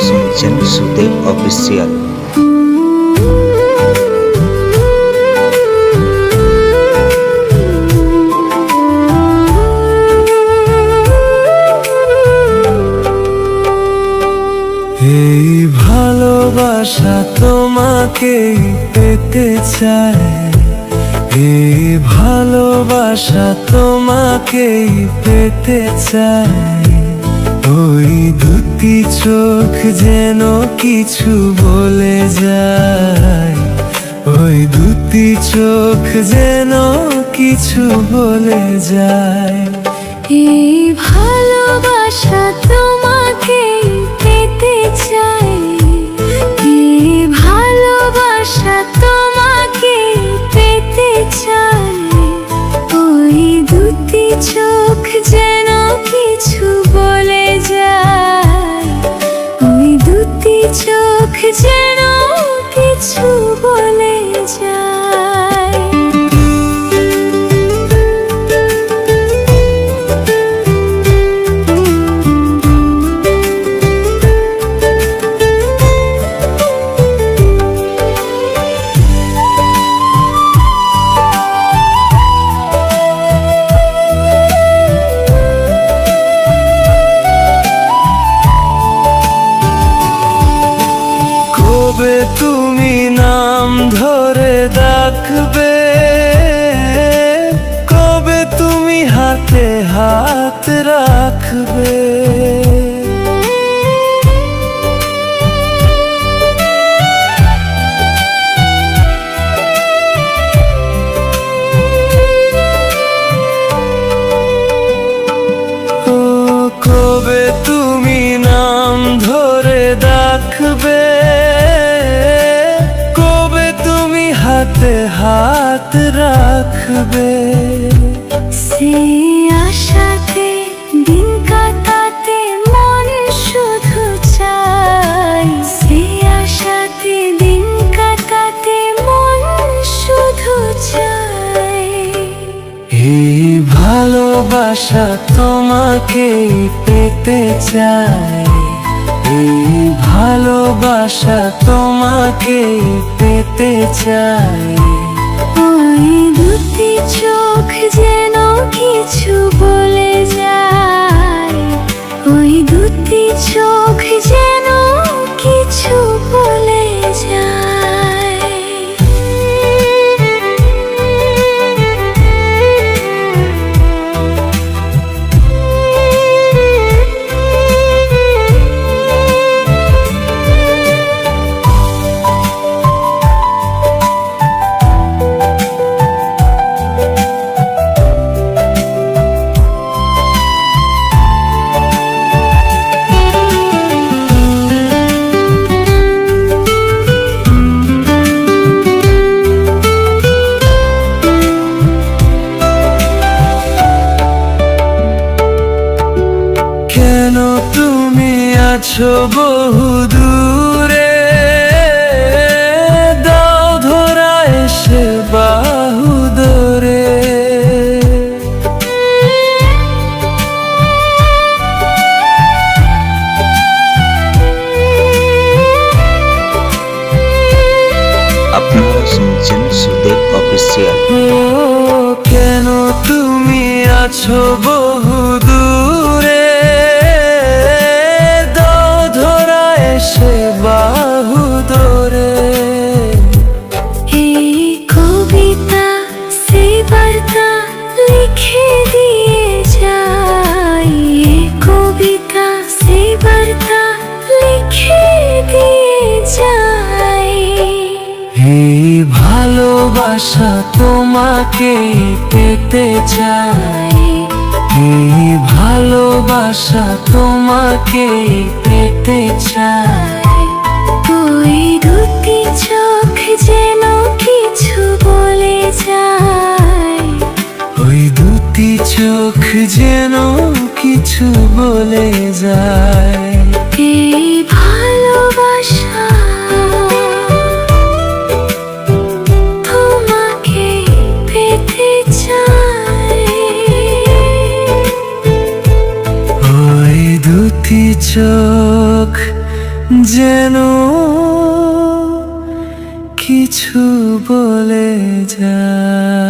শুনছেন সুদেব অফিসিয়াল। এই ভালোবাসা তোমাকেই পেতে চায়, এই ভালোবাসা তোমাকেই পেতে চায়। ওই দুটি চোখ যেন কিছু বলে যায়, ওই দুটি চোখ যেন কিছু বলে যায়। এই ভালোবাসা তোমাকেই পেতে চাই, এই ভালোবাসা তোমাকেই পেতে চাই। ওই দুটি চোখ যেন কিছু বলে যায়, ওই দুটি চোখ যেন কিছু বলে যায়। কবে তুমি নাম ধরে ডাকবে, কবে তুমি হাতে হাত রাখবে। ও কবে তুমি নাম ধরে ডাকবে, হাতে হাত রাখবে। সে আশাতে দিন কাটাতে মন শুধু চাই, সে আশাতে দিন কাটাতে মন শুধু চাই। এই ভালোবাসা তোমাকেই পেতে চাই, এই ভালোবাসা তোমাকেই পেতে চাই। ওই দুটি চোখ যেন কিছু বলে যায়, ওই দুটি চোখ যেন কিছু বলে যায়। কেন তুমি আছো বহু দূরে, দাও ধরা এসে বাহু ধরে। আপনারা শুনছেন সুদেব অফিসিয়াল। কেন তুমি আছো বহু দূরে, দাও ধরা এসে বাহু ধরে। এই কবিতা সেই বার্তা লিখে দিয়ে যাই, এই কবিতা সেই বার্তা লিখে দিয়ে যাই। এই ভালোবাসা তোমাকেই পেতে চাই, এই ভালোবাসা তোমাকেই পেতে চাই। ওই দুটি চোখ যেন কিছু বলে যায়, ওই দুটি চোখ যেন কিছু বলে যায়। এই ভালোবাসা তোমাকে পেতে চাই, ওই দুটি চোখ যেন কিছু বলে যায়।